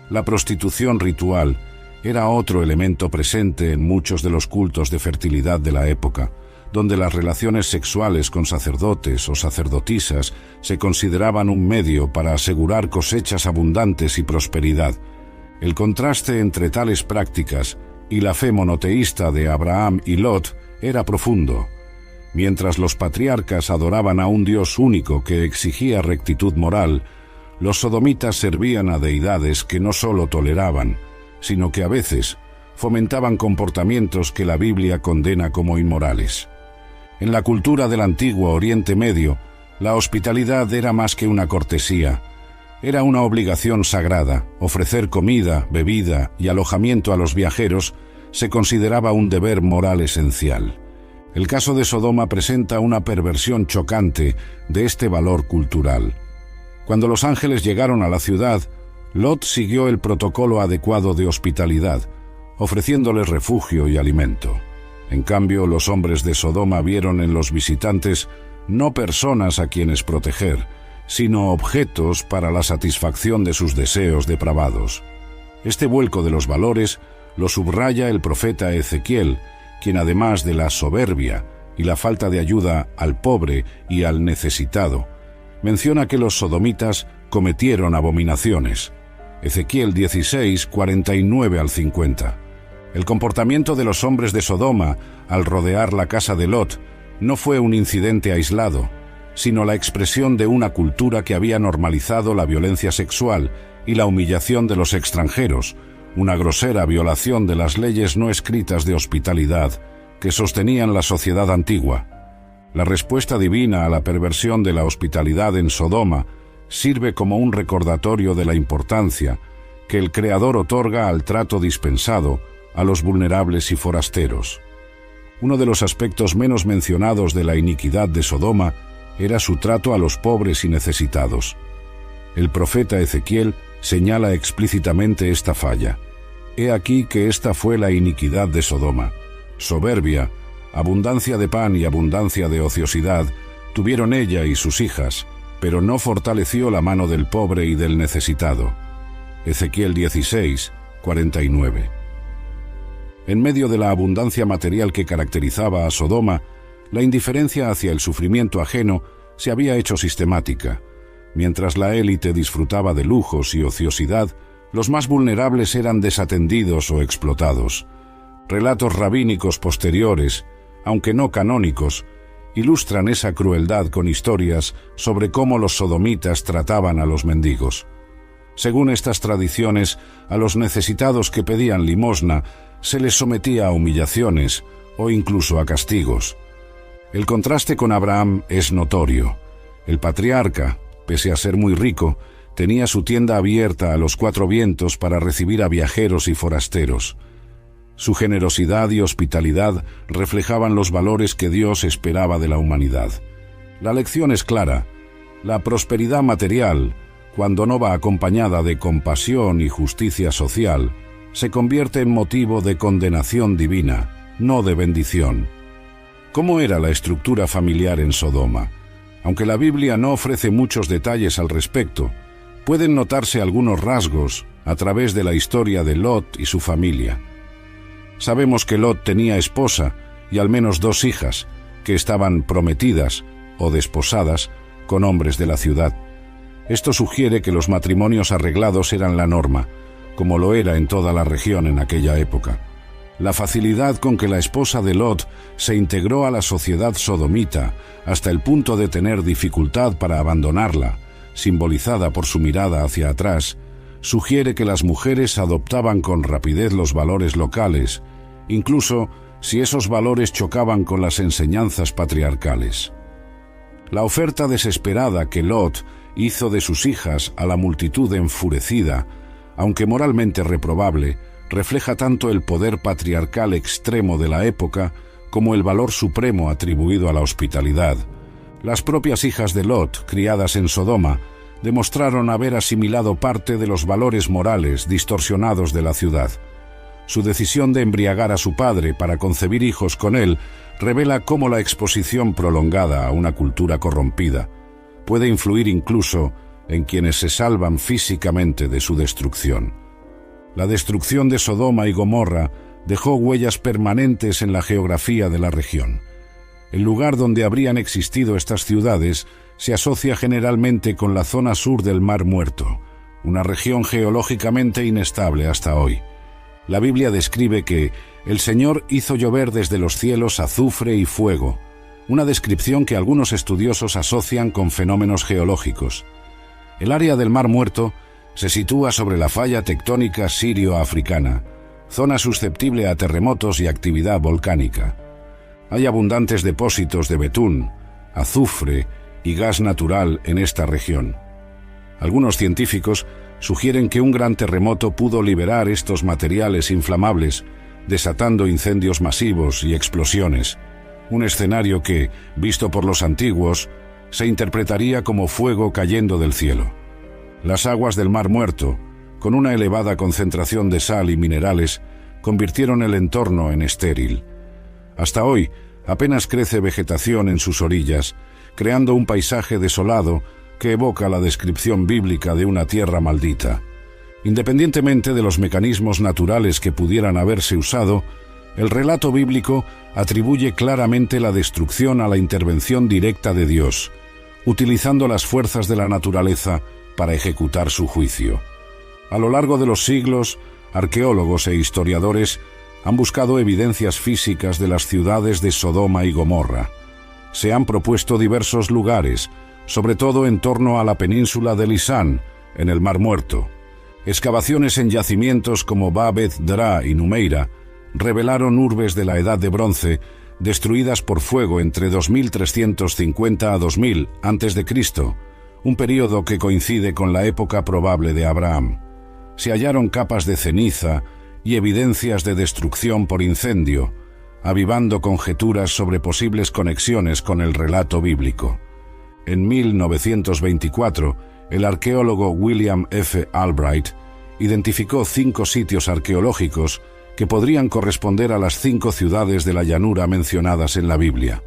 La prostitución ritual era otro elemento presente en muchos de los cultos de fertilidad de la época, donde las relaciones sexuales con sacerdotes o sacerdotisas se consideraban un medio para asegurar cosechas abundantes y prosperidad. El contraste entre tales prácticas y la fe monoteísta de Abraham y Lot era profundo. Mientras los patriarcas adoraban a un Dios único que exigía rectitud moral, los sodomitas servían a deidades que no solo toleraban, sino que a veces fomentaban comportamientos que la Biblia condena como inmorales. En la cultura del antiguo Oriente Medio, la hospitalidad era más que una cortesía. Era una obligación sagrada. Ofrecer comida, bebida y alojamiento a los viajeros se consideraba un deber moral esencial. El caso de Sodoma presenta una perversión chocante de este valor cultural. Cuando los ángeles llegaron a la ciudad, Lot siguió el protocolo adecuado de hospitalidad, ofreciéndoles refugio y alimento. En cambio, los hombres de Sodoma vieron en los visitantes no personas a quienes proteger, sino objetos para la satisfacción de sus deseos depravados. Este vuelco de los valores lo subraya el profeta Ezequiel, quien además de la soberbia y la falta de ayuda al pobre y al necesitado, menciona que los sodomitas cometieron abominaciones. Ezequiel 16, 49 al 50. El comportamiento de los hombres de Sodoma al rodear la casa de Lot no fue un incidente aislado, sino la expresión de una cultura que había normalizado la violencia sexual y la humillación de los extranjeros, una grosera violación de las leyes no escritas de hospitalidad que sostenían la sociedad antigua. La respuesta divina a la perversión de la hospitalidad en Sodoma sirve como un recordatorio de la importancia que el Creador otorga al trato dispensado a los vulnerables y forasteros. Uno de los aspectos menos mencionados de la iniquidad de Sodoma era su trato a los pobres y necesitados. El profeta Ezequiel señala explícitamente esta falla. He aquí que esta fue la iniquidad de Sodoma. Soberbia, abundancia de pan y abundancia de ociosidad tuvieron ella y sus hijas, pero no fortaleció la mano del pobre y del necesitado. Ezequiel 16, 49. En medio de la abundancia material que caracterizaba a Sodoma, la indiferencia hacia el sufrimiento ajeno se había hecho sistemática. Mientras la élite disfrutaba de lujos y ociosidad, los más vulnerables eran desatendidos o explotados. Relatos rabínicos posteriores, aunque no canónicos, ilustran esa crueldad con historias sobre cómo los sodomitas trataban a los mendigos. Según estas tradiciones, a los necesitados que pedían limosna se les sometía a humillaciones o incluso a castigos. El contraste con Abraham es notorio. El patriarca, pese a ser muy rico, tenía su tienda abierta a los 4 vientos para recibir a viajeros y forasteros. Su generosidad y hospitalidad reflejaban los valores que Dios esperaba de la humanidad. La lección es clara. La prosperidad material, cuando no va acompañada de compasión y justicia social, se convierte en motivo de condenación divina, no de bendición. ¿Cómo era la estructura familiar en Sodoma? Aunque la Biblia no ofrece muchos detalles al respecto, pueden notarse algunos rasgos a través de la historia de Lot y su familia. Sabemos que Lot tenía esposa y al menos 2 hijas, que estaban prometidas o desposadas con hombres de la ciudad. Esto sugiere que los matrimonios arreglados eran la norma, como lo era en toda la región en aquella época. La facilidad con que la esposa de Lot se integró a la sociedad sodomita hasta el punto de tener dificultad para abandonarla, simbolizada por su mirada hacia atrás, sugiere que las mujeres adoptaban con rapidez los valores locales, incluso si esos valores chocaban con las enseñanzas patriarcales. La oferta desesperada que Lot hizo de sus hijas a la multitud enfurecida, aunque moralmente reprobable, refleja tanto el poder patriarcal extremo de la época como el valor supremo atribuido a la hospitalidad. Las propias hijas de Lot, criadas en Sodoma, demostraron haber asimilado parte de los valores morales distorsionados de la ciudad. Su decisión de embriagar a su padre para concebir hijos con él revela cómo la exposición prolongada a una cultura corrompida puede influir incluso en quienes se salvan físicamente de su destrucción. La destrucción de Sodoma y Gomorra dejó huellas permanentes en la geografía de la región. El lugar donde habrían existido estas ciudades se asocia generalmente con la zona sur del Mar Muerto, una región geológicamente inestable hasta hoy. La Biblia describe que el Señor hizo llover desde los cielos azufre y fuego, una descripción que algunos estudiosos asocian con fenómenos geológicos. El área del Mar Muerto se sitúa sobre la falla tectónica sirio-africana, zona susceptible a terremotos y actividad volcánica. Hay abundantes depósitos de betún, azufre y gas natural en esta región. Algunos científicos sugieren que un gran terremoto pudo liberar estos materiales inflamables, desatando incendios masivos y explosiones, un escenario que, visto por los antiguos, se interpretaría como fuego cayendo del cielo. Las aguas del Mar Muerto, con una elevada concentración de sal y minerales, convirtieron el entorno en estéril. Hasta hoy, apenas crece vegetación en sus orillas, creando un paisaje desolado que evoca la descripción bíblica de una tierra maldita. Independientemente de los mecanismos naturales que pudieran haberse usado, el relato bíblico atribuye claramente la destrucción a la intervención directa de Dios, utilizando las fuerzas de la naturaleza para ejecutar su juicio. A lo largo de los siglos, arqueólogos e historiadores han buscado evidencias físicas de las ciudades de Sodoma y Gomorra. Se han propuesto diversos lugares, sobre todo en torno a la península de Lisán, en el Mar Muerto. Excavaciones en yacimientos como Bab-ed-Dra y Numeira revelaron urbes de la Edad de Bronce destruidas por fuego entre 2350 a 2000 a.C., un período que coincide con la época probable de Abraham. Se hallaron capas de ceniza y evidencias de destrucción por incendio, avivando conjeturas sobre posibles conexiones con el relato bíblico. En 1924, el arqueólogo William F. Albright identificó 5 sitios arqueológicos que podrían corresponder a las 5 ciudades de la llanura mencionadas en la Biblia.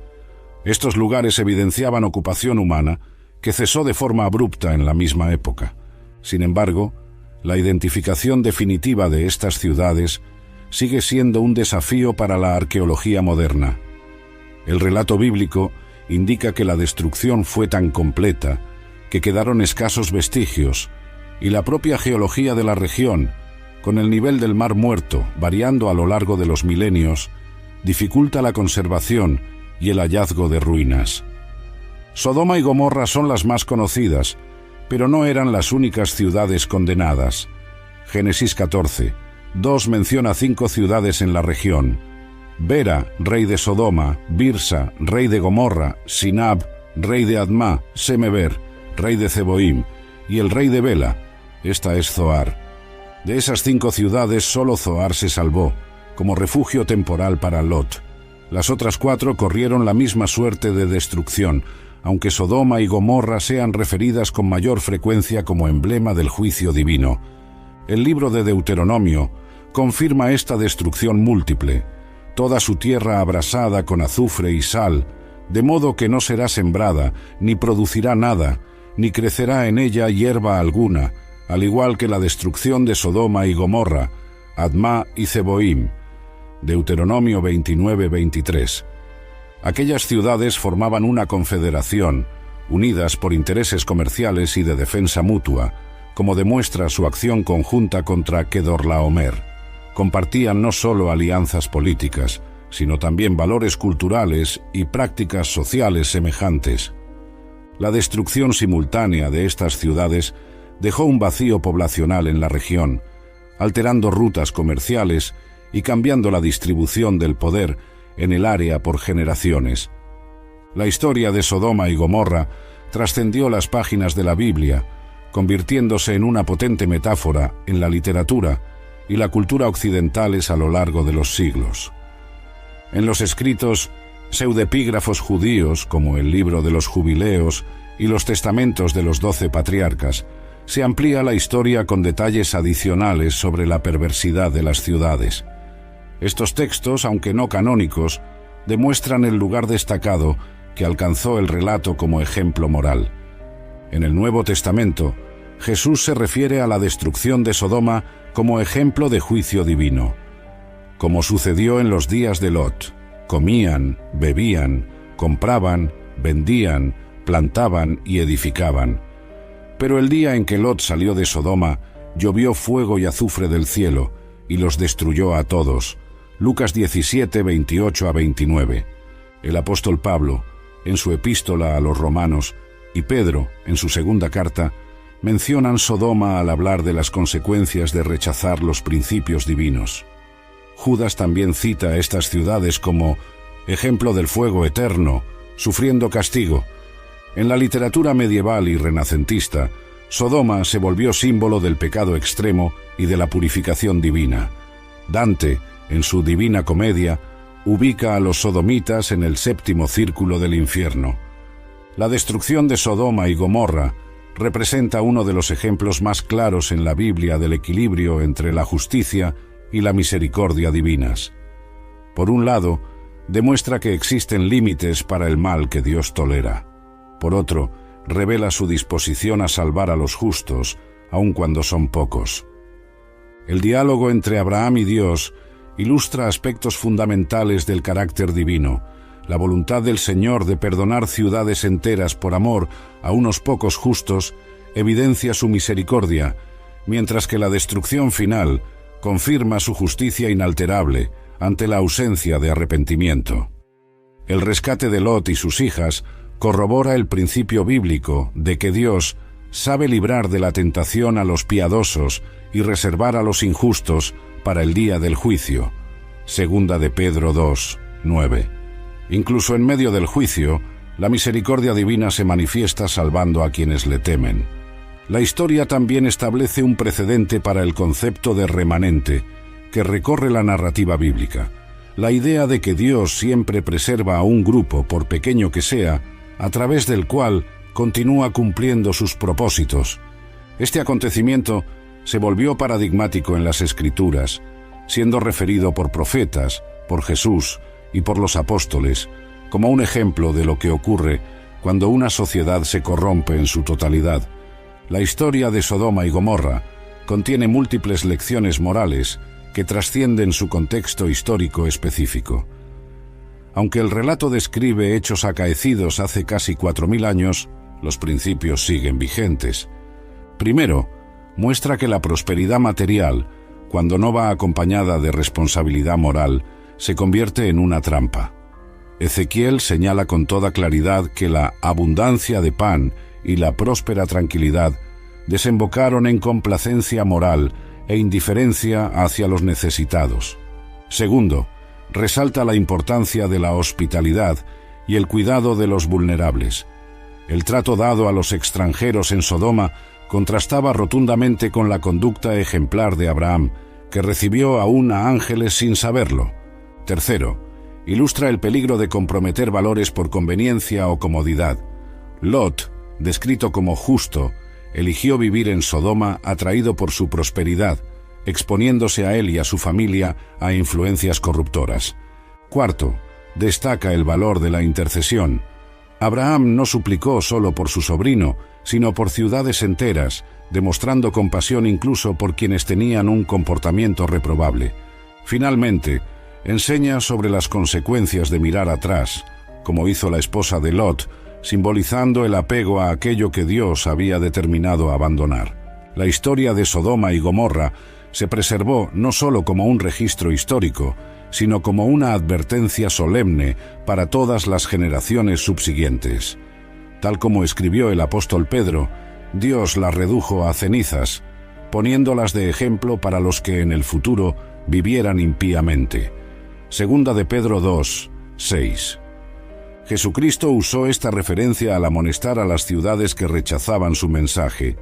Estos lugares evidenciaban ocupación humana que cesó de forma abrupta en la misma época. Sin embargo, la identificación definitiva de estas ciudades sigue siendo un desafío para la arqueología moderna. El relato bíblico indica que la destrucción fue tan completa que quedaron escasos vestigios, y la propia geología de la región, con el nivel del Mar Muerto variando a lo largo de los milenios, dificulta la conservación y el hallazgo de ruinas. Sodoma y Gomorra son las más conocidas, pero no eran las únicas ciudades condenadas. Génesis 14, 2 menciona 5 ciudades en la región: Bera, rey de Sodoma; Birsa, rey de Gomorra; Sinab, rey de Admá; Semeber, rey de Zeboim; y el rey de Bela, esta es Zoar. De esas 5 ciudades solo Zoar se salvó, como refugio temporal para Lot. Las otras 4 corrieron la misma suerte de destrucción, aunque Sodoma y Gomorra sean referidas con mayor frecuencia como emblema del juicio divino. El libro de Deuteronomio confirma esta destrucción múltiple: toda su tierra abrasada con azufre y sal, de modo que no será sembrada, ni producirá nada, ni crecerá en ella hierba alguna, al igual que la destrucción de Sodoma y Gomorra, Admá y Zeboim. Deuteronomio 29-23. Aquellas ciudades formaban una confederación, unidas por intereses comerciales y de defensa mutua, como demuestra su acción conjunta contra Kedorlaomer. Compartían no solo alianzas políticas, sino también valores culturales y prácticas sociales semejantes. La destrucción simultánea de estas ciudades dejó un vacío poblacional en la región, alterando rutas comerciales y cambiando la distribución del poder en el área por generaciones. La historia de Sodoma y Gomorra trascendió las páginas de la Biblia, convirtiéndose en una potente metáfora en la literatura y la cultura occidentales a lo largo de los siglos. En los escritos pseudepígrafos judíos, como el libro de los Jubileos y los testamentos de los 12 patriarcas, se amplía la historia con detalles adicionales sobre la perversidad de las ciudades. Estos textos, aunque no canónicos, demuestran el lugar destacado que alcanzó el relato como ejemplo moral. En el Nuevo Testamento, Jesús se refiere a la destrucción de Sodoma como ejemplo de juicio divino. Como sucedió en los días de Lot, comían, bebían, compraban, vendían, plantaban y edificaban. Pero el día en que Lot salió de Sodoma, llovió fuego y azufre del cielo, y los destruyó a todos. Lucas 17, 28 a 29. El apóstol Pablo, en su epístola a los Romanos, y Pedro, en su segunda carta, mencionan Sodoma al hablar de las consecuencias de rechazar los principios divinos. Judas también cita estas ciudades como ejemplo del fuego eterno, sufriendo castigo. En la literatura medieval y renacentista, Sodoma se volvió símbolo del pecado extremo y de la purificación divina. Dante, en su Divina Comedia, ubica a los sodomitas en el 7º círculo del infierno. La destrucción de Sodoma y Gomorra representa uno de los ejemplos más claros en la Biblia del equilibrio entre la justicia y la misericordia divinas. Por un lado, demuestra que existen límites para el mal que Dios tolera. Por otro, revela su disposición a salvar a los justos, aun cuando son pocos. El diálogo entre Abraham y Dios ilustra aspectos fundamentales del carácter divino: La voluntad del Señor de perdonar ciudades enteras por amor a unos pocos justos evidencia su misericordia, mientras que la destrucción final confirma su justicia inalterable ante la ausencia de arrepentimiento. El rescate de Lot y sus hijas corrobora el principio bíblico de que Dios sabe librar de la tentación a los piadosos y reservar a los injustos para el día del juicio. Segunda de Pedro 2, 9. Incluso en medio del juicio, la misericordia divina se manifiesta salvando a quienes le temen. La historia también establece un precedente para el concepto de remanente, que recorre la narrativa bíblica. La idea de que Dios siempre preserva a un grupo, por pequeño que sea, a través del cual continúa cumpliendo sus propósitos. Este acontecimiento se volvió paradigmático en las Escrituras, siendo referido por profetas, por Jesús y por los apóstoles, como un ejemplo de lo que ocurre cuando una sociedad se corrompe en su totalidad. La historia de Sodoma y Gomorra contiene múltiples lecciones morales que trascienden su contexto histórico específico. Aunque el relato describe hechos acaecidos hace casi 4000 años, los principios siguen vigentes. Primero, muestra que la prosperidad material, cuando no va acompañada de responsabilidad moral, se convierte en una trampa. Ezequiel señala con toda claridad que la abundancia de pan y la próspera tranquilidad desembocaron en complacencia moral e indiferencia hacia los necesitados. Segundo, resalta la importancia de la hospitalidad y el cuidado de los vulnerables. El trato dado a los extranjeros en Sodoma contrastaba rotundamente con la conducta ejemplar de Abraham, que recibió aún a ángeles sin saberlo. Tercero, ilustra el peligro de comprometer valores por conveniencia o comodidad. Lot, descrito como justo, eligió vivir en Sodoma atraído por su prosperidad, exponiéndose a él y a su familia a influencias corruptoras. Cuarto, destaca el valor de la intercesión. Abraham no suplicó solo por su sobrino, sino por ciudades enteras, demostrando compasión incluso por quienes tenían un comportamiento reprobable. Finalmente, enseña sobre las consecuencias de mirar atrás, como hizo la esposa de Lot, simbolizando el apego a aquello que Dios había determinado abandonar. La historia de Sodoma y Gomorra se preservó no solo como un registro histórico, sino como una advertencia solemne para todas las generaciones subsiguientes. Tal como escribió el apóstol Pedro, Dios las redujo a cenizas, poniéndolas de ejemplo para los que en el futuro vivieran impíamente. Segunda de Pedro 2, 6. Jesucristo usó esta referencia al amonestar a las ciudades que rechazaban su mensaje.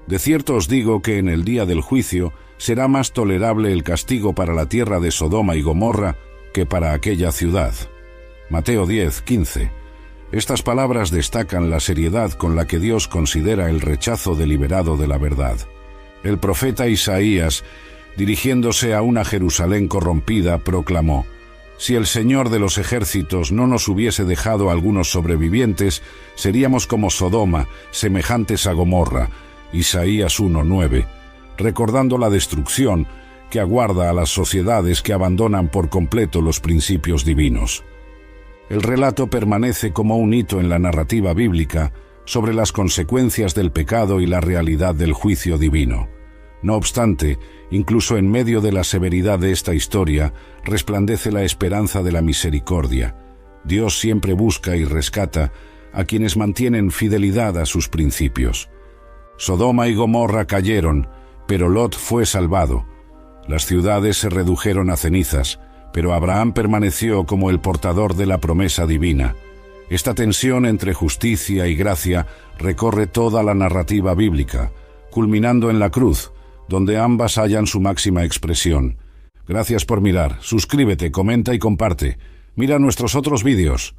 De cierto os digo que en el día del juicio será más tolerable el castigo para la tierra de Sodoma y Gomorra que para aquella ciudad. Mateo 10, 15. Estas palabras destacan la seriedad con la que Dios considera el rechazo deliberado de la verdad. El profeta Isaías, dirigiéndose a una Jerusalén corrompida, proclamó: «Si el Señor de los ejércitos no nos hubiese dejado algunos sobrevivientes, seríamos como Sodoma, semejantes a Gomorra». Isaías 1:9, recordando la destrucción que aguarda a las sociedades que abandonan por completo los principios divinos. El relato permanece como un hito en la narrativa bíblica sobre las consecuencias del pecado y la realidad del juicio divino. No obstante, incluso en medio de la severidad de esta historia, resplandece la esperanza de la misericordia. Dios siempre busca y rescata a quienes mantienen fidelidad a sus principios. Sodoma y Gomorra cayeron, pero Lot fue salvado. Las ciudades se redujeron a cenizas, pero Abraham permaneció como el portador de la promesa divina. Esta tensión entre justicia y gracia recorre toda la narrativa bíblica, culminando en la cruz, donde ambas hallan su máxima expresión. Gracias por mirar, suscríbete, comenta y comparte. Mira nuestros otros vídeos.